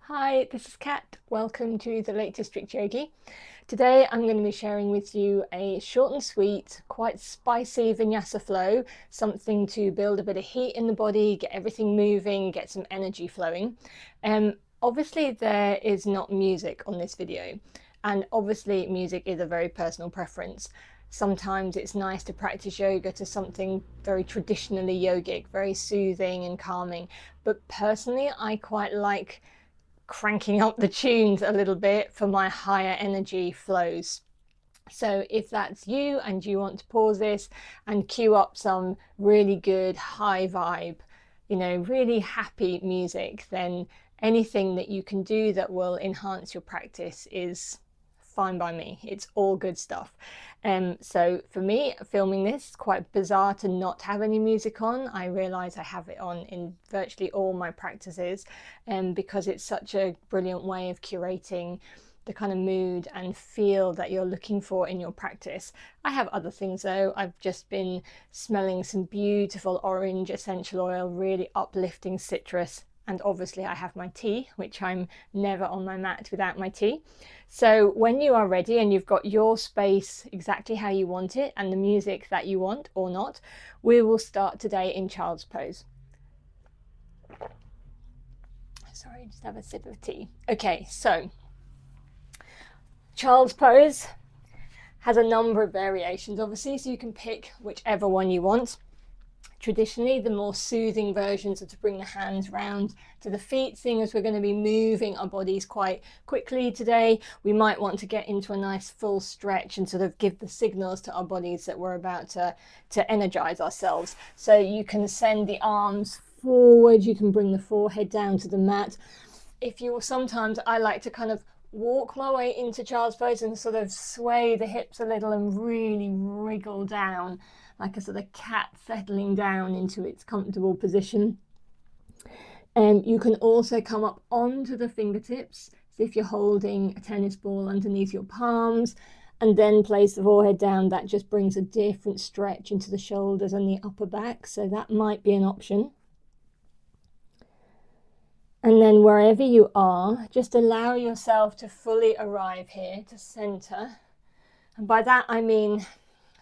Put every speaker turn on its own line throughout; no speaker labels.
Hi, this is Kat. Welcome to the latest Strict Yogi. Today I'm going to be sharing with you a short and sweet, quite spicy vinyasa flow, something to build a bit of heat in the body, get everything moving, get some energy flowing. Obviously there is not music on this video, and obviously music is a very personal preference. Sometimes it's nice to practice yoga to something very traditionally yogic, very soothing and calming, but personally I quite like cranking up the tunes a little bit for my higher energy flows. So if that's you and you want to pause this and cue up some really good high vibe, really happy music, then anything that you can do that will enhance your practice is fine by me. It's all good stuff. So for me, filming this, it's quite bizarre to not have any music on. I realise I have it on in virtually all my practices, because it's such a brilliant way of curating the kind of mood and feel that you're looking for in your practice. I have other things though. I've just been smelling some beautiful orange essential oil, really uplifting citrus. And obviously I have my tea, which I'm never on my mat without my tea. So when you are ready and you've got your space exactly how you want it and the music that you want or not, we will start today in child's pose. Sorry, just have a sip of tea. Okay, so child's pose has a number of variations, obviously, so you can pick whichever one you want. Traditionally, the more soothing versions are to bring the hands round to the feet. Seeing as we're going to be moving our bodies quite quickly today, we might want to get into a nice full stretch and sort of give the signals to our bodies that we're about to energize ourselves. So you can send the arms forward, you can bring the forehead down to the mat. If you sometimes, I like to kind of walk my way into child's pose and sort of sway the hips a little and really wriggle down like a sort of cat settling down into its comfortable position. And you can also come up onto the fingertips, so if you're holding a tennis ball underneath your palms, and then place the forehead down. That just brings a different stretch into the shoulders and the upper back, so that might be an option. And then wherever you are, just allow yourself to fully arrive here to center. And by that I mean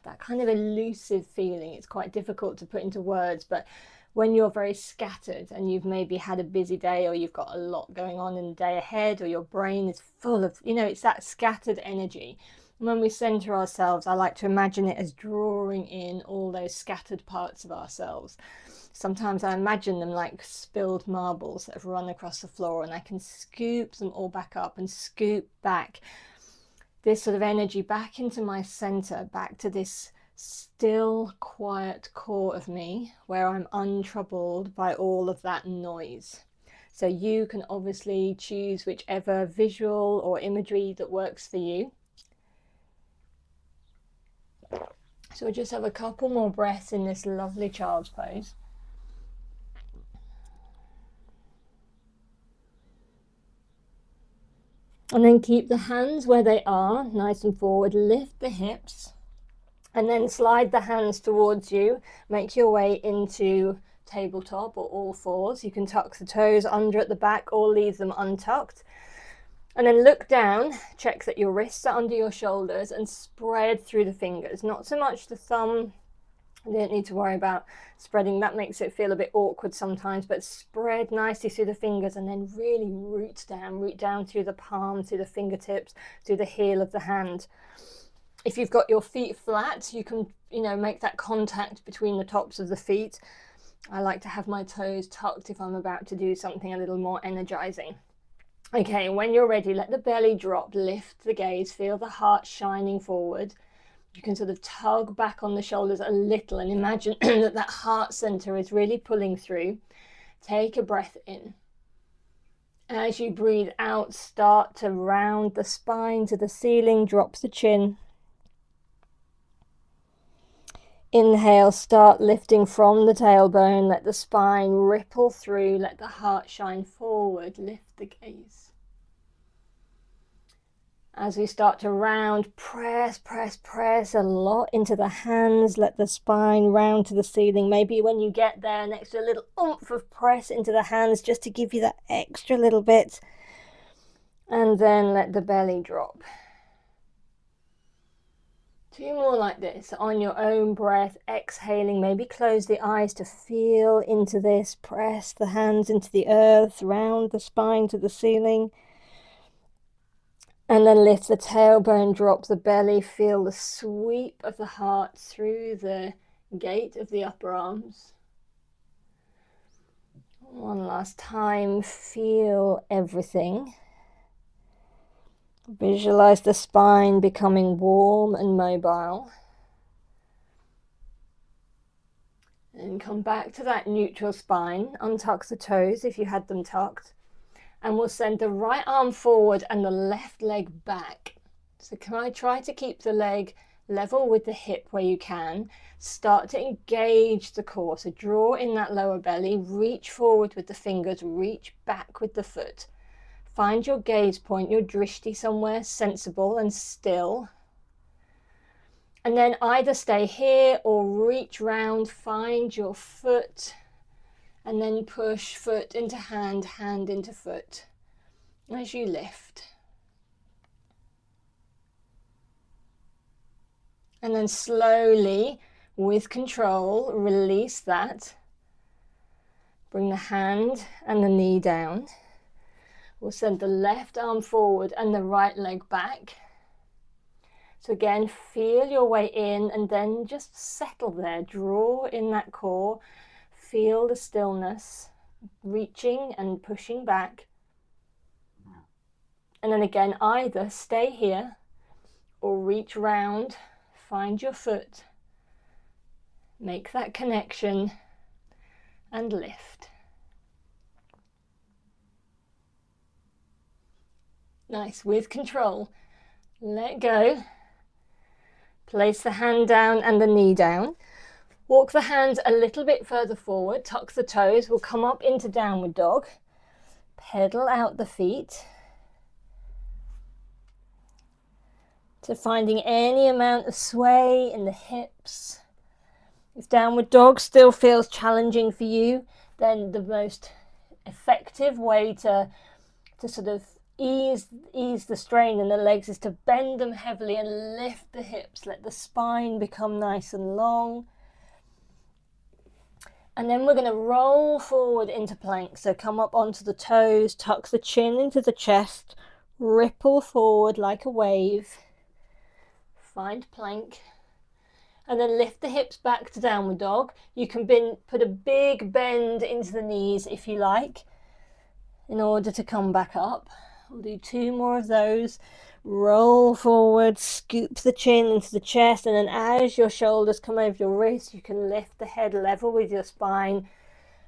that kind of elusive feeling. It's quite difficult to put into words, but when you're very scattered and you've maybe had a busy day, or you've got a lot going on in the day ahead, or your brain is full of, it's that scattered energy. And when we center ourselves, I like to imagine it as drawing in all those scattered parts of ourselves. Sometimes I imagine them like spilled marbles that have run across the floor, and I can scoop them all back up and scoop back this sort of energy back into my center, back to this still, quiet core of me where I'm untroubled by all of that noise. So you can obviously choose whichever visual or imagery that works for you. So we'll just have a couple more breaths in this lovely child's pose. And then keep the hands where they are, nice and forward. Lift the hips and then slide the hands towards you. Make your way into tabletop or all fours. You can tuck the toes under at the back or leave them untucked. And then look down, check that your wrists are under your shoulders, and spread through the fingers. Not so much the thumb. You don't need to worry about spreading. That makes it feel a bit awkward sometimes, but spread nicely through the fingers and then really root down through the palm, through the fingertips, through the heel of the hand. If you've got your feet flat, you can, make that contact between the tops of the feet. I like to have my toes tucked if I'm about to do something a little more energizing. Okay, when you're ready, let the belly drop, lift the gaze, feel the heart shining forward. You can sort of tug back on the shoulders a little and imagine that heart center is really pulling through. Take a breath in. As you breathe out, start to round the spine to the ceiling, drop the chin. Inhale, start lifting from the tailbone, let the spine ripple through, let the heart shine forward, lift the gaze. As we start to round, press a lot into the hands, let the spine round to the ceiling. Maybe when you get there, an extra little oomph of press into the hands just to give you that extra little bit And then let the belly drop. 2 more like this on your own breath, exhaling. Maybe close the eyes to feel into this. Press the hands into the earth, round the spine to the ceiling. And then lift the tailbone, drop the belly. Feel the sweep of the heart through the gate of the upper arms. One last time, feel everything. Visualize the spine becoming warm and mobile. And come back to that neutral spine. Untuck the toes if you had them tucked. And we'll send the right arm forward and the left leg back. So can I try to keep the leg level with the hip where you can. Start to engage the core. So draw in that lower belly, reach forward with the fingers, reach back with the foot. Find your gaze point, your drishti somewhere sensible and still. And then either stay here or reach round, find your foot, and then push foot into hand, hand into foot as you lift. And then slowly, with control, release that. Bring the hand and the knee down. We'll send the left arm forward and the right leg back. So again, feel your way in and then just settle there. Draw in that core. Feel the stillness, reaching and pushing back. And then again, either stay here or reach round, find your foot, make that connection and lift. Nice, with control. Let go. Place the hand down and the knee down. Walk the hands a little bit further forward, tuck the toes. We'll come up into downward dog. Pedal out the feet. So finding any amount of sway in the hips. If downward dog still feels challenging for you, then the most effective way to sort of ease the strain in the legs is to bend them heavily and lift the hips. Let the spine become nice and long. And then we're going to roll forward into plank. So come up onto the toes, tuck the chin into the chest, ripple forward like a wave. Find plank. And then lift the hips back to downward dog. You can put a big bend into the knees if you like, in order to come back up. We'll do 2 more of those. Roll forward, scoop the chin into the chest, and then as your shoulders come over your wrists, you can lift the head level with your spine,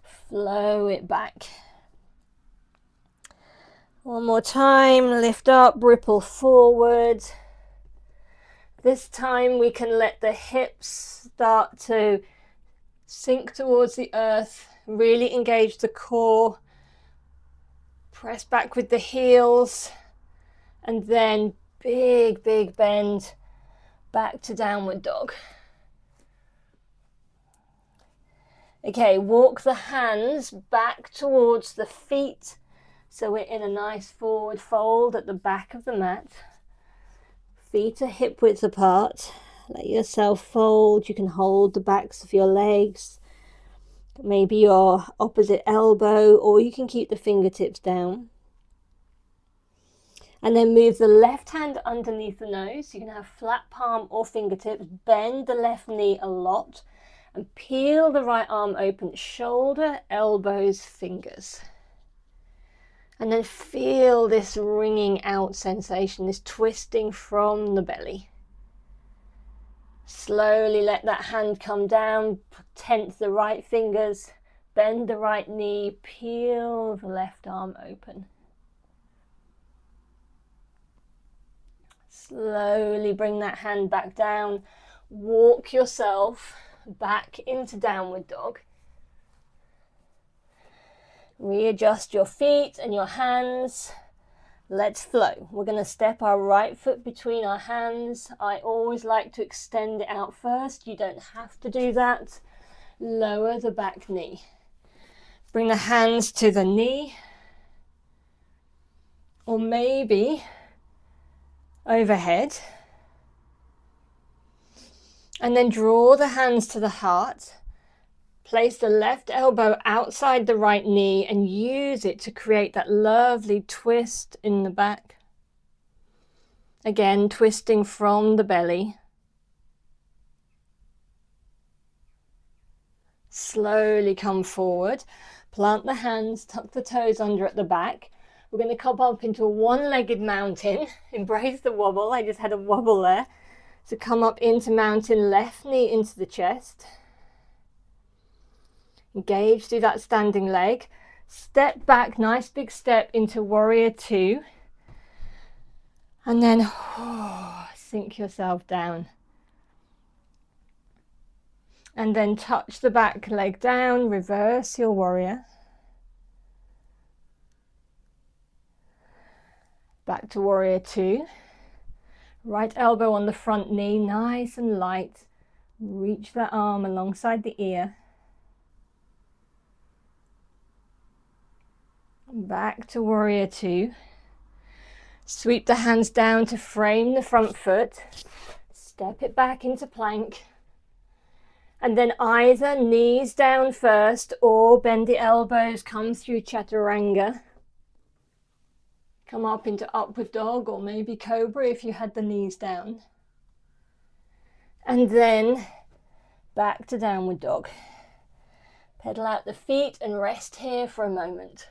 flow it back. One more time, lift up, ripple forward. This time we can let the hips start to sink towards the earth, really engage the core. Press back with the heels, and then big bend back to downward dog. Okay, walk the hands back towards the feet, so we're in a nice forward fold at the back of the mat. Feet are hip width apart. Let yourself fold. You can hold the backs of your legs, maybe your opposite elbow, or you can keep the fingertips down. And then move the left hand underneath the nose. You can have flat palm or fingertips. Bend the left knee a lot and peel the right arm open. Shoulder, elbows, fingers. And then feel this wringing out sensation, this twisting from the belly. Slowly let that hand come down, tense the right fingers, bend the right knee, peel the left arm open. Slowly bring that hand back down, walk yourself back into downward dog. Readjust your feet and your hands. Let's flow. We're going to step our right foot between our hands. I always like to extend it out first. You don't have to do that. Lower the back knee. Bring the hands to the knee. or maybe overhead. And then draw the hands to the heart. Place the left elbow outside the right knee and use it to create that lovely twist in the back. Again, twisting from the belly. Slowly come forward. Plant the hands, tuck the toes under at the back. We're going to come up into a one-legged mountain. Embrace the wobble. I just had a wobble there. So come up into mountain, left knee into the chest. Engage through that standing leg. Step back, nice big step into warrior two. And then sink yourself down. And then touch the back leg down, reverse your warrior. Back to warrior two. Right elbow on the front knee, nice and light. Reach the arm alongside the ear. Back to warrior two. Sweep the hands down to frame the front foot. Step it back into plank. And then either knees down first or bend the elbows, come through chaturanga. Come up into upward dog or maybe cobra if you had the knees down. And then back to downward dog. Pedal out the feet and rest here for a moment.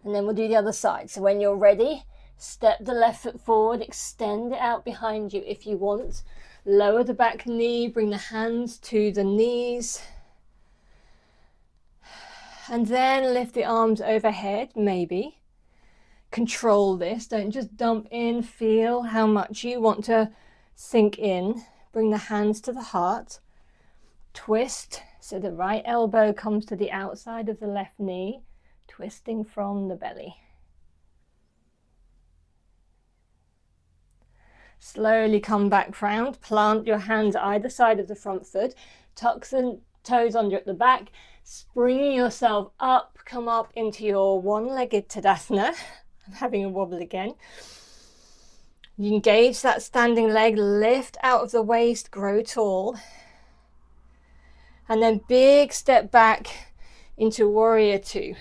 And then we'll do the other side. So when you're ready, step the left foot forward, extend it out behind you if you want. Lower the back knee, bring the hands to the knees. And then lift the arms overhead, maybe. Control this, don't just dump in, feel how much you want to sink in. Bring the hands to the heart. Twist, so the right elbow comes to the outside of the left knee, twisting from the belly. Slowly come back round, plant your hands either side of the front foot, tuck the toes under at the back, spring yourself up, come up into your one-legged Tadasana. I'm having a wobble again. You engage that standing leg, lift out of the waist, grow tall. And then big step back into warrior two.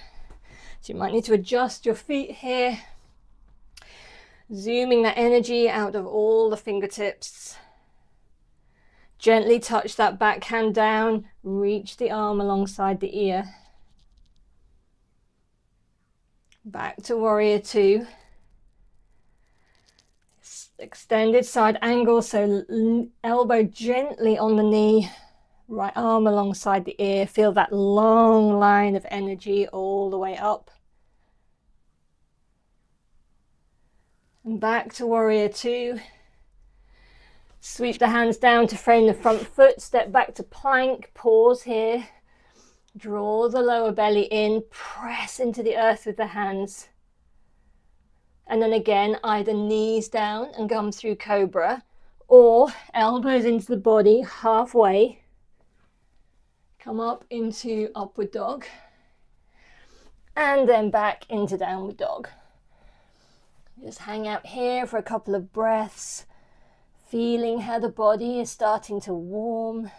So you might need to adjust your feet here. Zooming that energy out of all the fingertips. Gently touch that back hand down, reach the arm alongside the ear. Back to warrior two. Extended side angle, so elbow gently on the knee, right arm alongside the ear. Feel that long line of energy all the way up. And back to warrior two. Sweep the hands down to frame the front foot, step back to plank, pause here. Draw the lower belly in, press into the earth with the hands. And then again, either knees down and come through cobra, or elbows into the body halfway. Come up into upward dog. And then back into downward dog. Just hang out here for a couple of breaths, feeling how the body is starting to warm.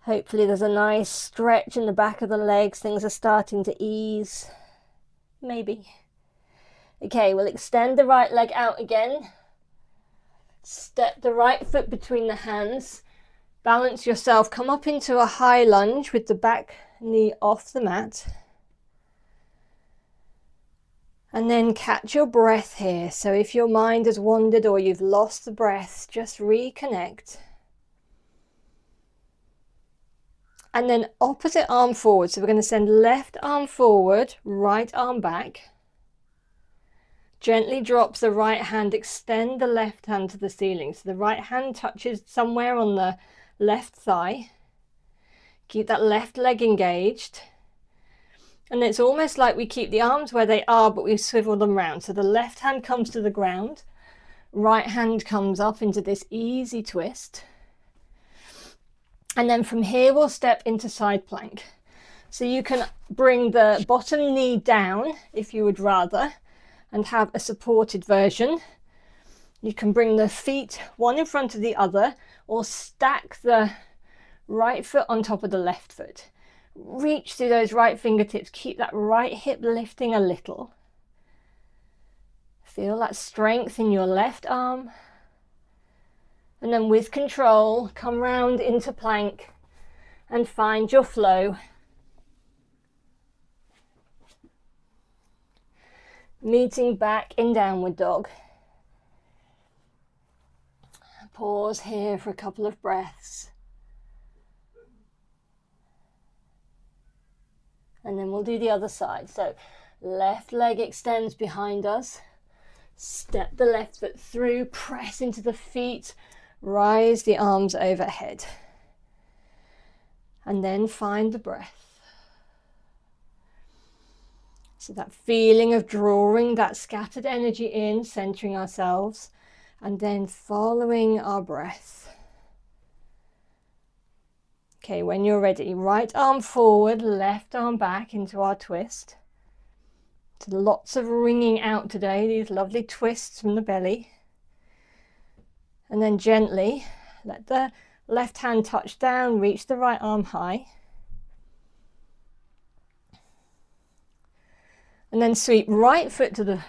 Hopefully there's a nice stretch in the back of the legs, things are starting to ease. Maybe. Okay, we'll extend the right leg out again. Step the right foot between the hands. Balance yourself, come up into a high lunge with the back knee off the mat. And then catch your breath here. So if your mind has wandered or you've lost the breath, just reconnect. And then opposite arm forward. So we're going to send left arm forward, right arm back. Gently drop the right hand, extend the left hand to the ceiling. So the right hand touches somewhere on the left thigh. Keep that left leg engaged. And it's almost like we keep the arms where they are, but we swivel them round. So the left hand comes to the ground, right hand comes up into this easy twist. And then from here, we'll step into side plank. So you can bring the bottom knee down if you would rather and have a supported version. You can bring the feet one in front of the other or stack the right foot on top of the left foot. Reach through those right fingertips. Keep that right hip lifting a little. Feel that strength in your left arm. And then with control, come round into plank and find your flow. Meeting back in downward dog. Pause here for a couple of breaths. And then we'll do the other side. So left leg extends behind us. Step the left foot through, press into the feet, rise the arms overhead. And then find the breath. So that feeling of drawing that scattered energy in, centering ourselves, and then following our breath. Okay, when you're ready, right arm forward, left arm back into our twist. So lots of ringing out today, these lovely twists from the belly. And then gently let the left hand touch down, reach the right arm high. And then sweep right foot to the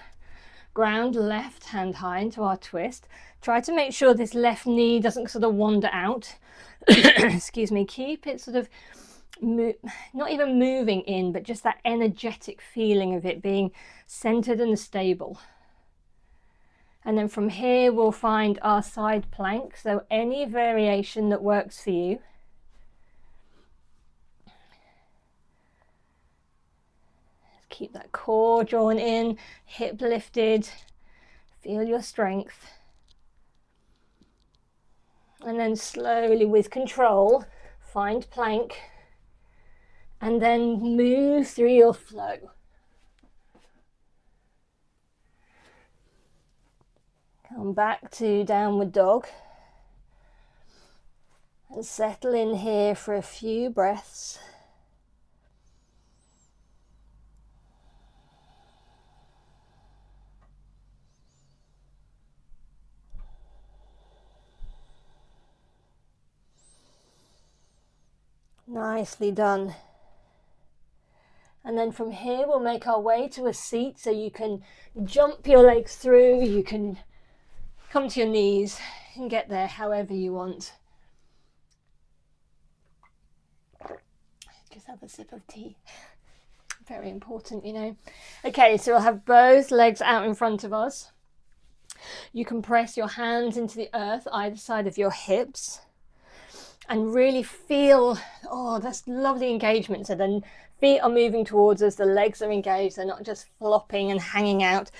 ground, left hand high into our twist. Try to make sure this left knee doesn't sort of wander out. Excuse me, keep it sort of not even moving in, but just that energetic feeling of it being centered and stable. And then from here we'll find our side plank, so any variation that works for you. Keep that core drawn in, hip lifted, feel your strength. And then slowly with control, find plank and then move through your flow. Come back to downward dog and settle in here for a few breaths. Nicely done. And then from here we'll make our way to a seat, so you can jump your legs through, you can come to your knees and get there however you want. Just have a sip of tea. Very important, you know. Okay, so we'll have both legs out in front of us. You can press your hands into the earth either side of your hips and really feel, oh, that's lovely engagement. So the feet are moving towards us, the legs are engaged, they're not just flopping and hanging out.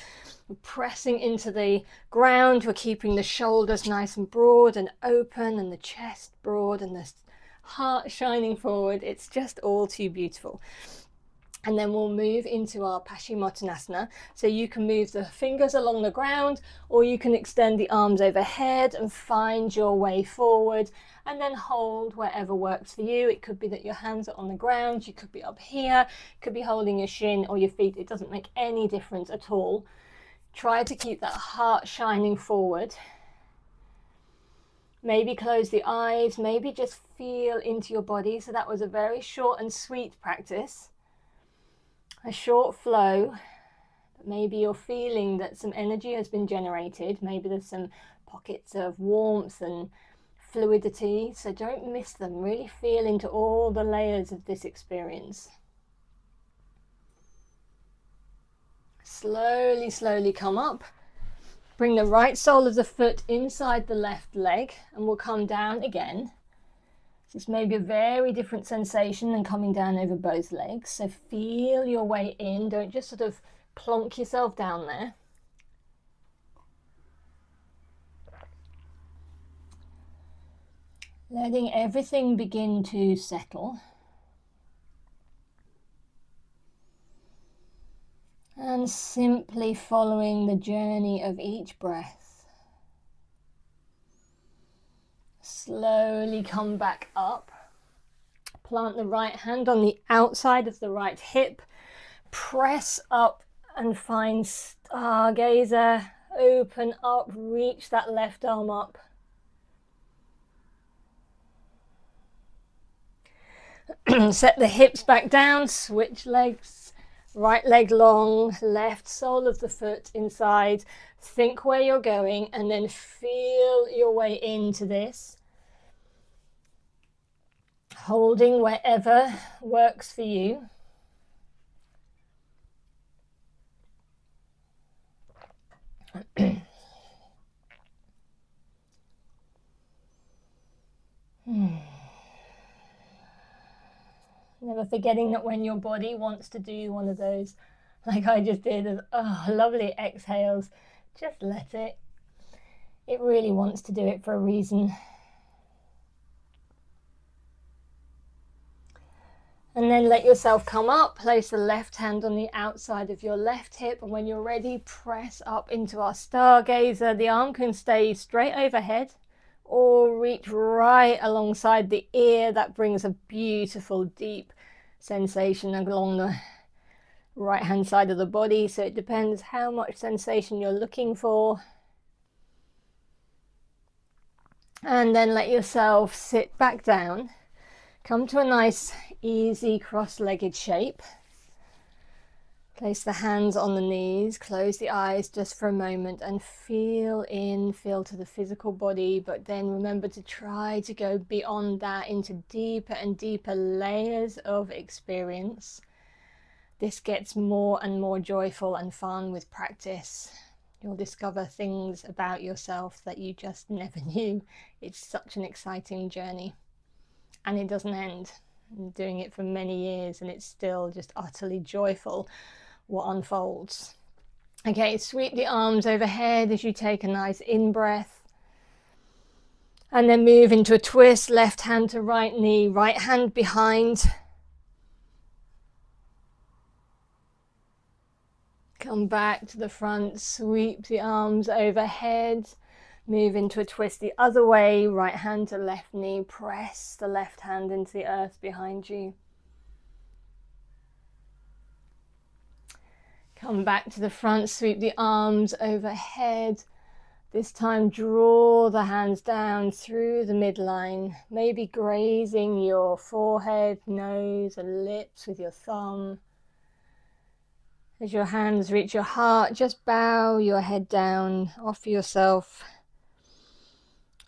We're pressing into the ground, we're keeping the shoulders nice and broad and open and the chest broad and the heart shining forward. It's just all too beautiful. And then we'll move into our Paschimottanasana. So you can move the fingers along the ground, or you can extend the arms overhead and find your way forward and then hold wherever works for you. It could be that your hands are on the ground, you could be up here, could be holding your shin or your feet. It doesn't make any difference at all. Try to keep that heart shining forward. Maybe close the eyes, maybe just feel into your body. So that was a very short and sweet practice. A short flow, but maybe you're feeling that some energy has been generated. Maybe there's some pockets of warmth and fluidity, so don't miss them. Really feel into all the layers of this experience. Slowly, slowly come up. Bring the right sole of the foot inside the left leg and we'll come down again. This may be a very different sensation than coming down over both legs. So feel your way in. Don't just sort of plonk yourself down there. Letting everything begin to settle. And simply following the journey of each breath. Slowly come back up. plant the right hand on the outside of the right hip. Press up and find stargazer. Open up, reach that left arm up. Set the hips back down, switch legs. Right leg long, left sole of the foot inside. Think where you're going and then feel your way into this. Holding wherever works for you. Never forgetting that when your body wants to do one of those, like I just did, lovely exhales, just let it. It really wants to do it for a reason. And then let yourself come up, place the left hand on the outside of your left hip, and when you're ready, press up into our stargazer. The arm can stay straight overhead or reach right alongside the ear. That brings a beautiful deep sensation along the right hand side of the body, so it depends how much sensation you're looking for. And then let yourself sit back down. Come to a nice, easy, cross-legged shape. Place the hands on the knees, close the eyes just for a moment and feel in, feel to the physical body, but then remember to try to go beyond that into deeper and deeper layers of experience. This gets more and more joyful and fun with practice. You'll discover things about yourself that you just never knew. It's such an exciting journey. And it doesn't end. I'm doing it for many years and it's still just utterly joyful what unfolds. Okay, sweep the arms overhead as you take a nice in-breath. And then move into a twist, left hand to right knee, right hand behind. Come back to the front, sweep the arms overhead. Move into a twist the other way, right hand to left knee, press the left hand into the earth behind you. Come back to the front, sweep the arms overhead. This time draw the hands down through the midline, maybe grazing your forehead, nose and lips with your thumb. As your hands reach your heart, just bow your head down, offer yourself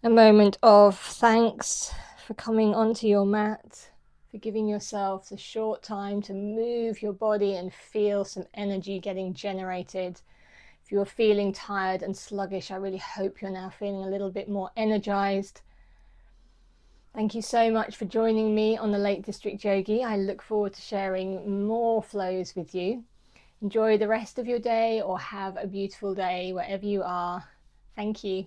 a moment of thanks for coming onto your mat, for giving yourself the short time to move your body and feel some energy getting generated. If you're feeling tired and sluggish, I really hope you're now feeling a little bit more energized. Thank you so much for joining me on the Lake District Yogi. I look forward to sharing more flows with you. Enjoy the rest of your day or have a beautiful day wherever you are. Thank you.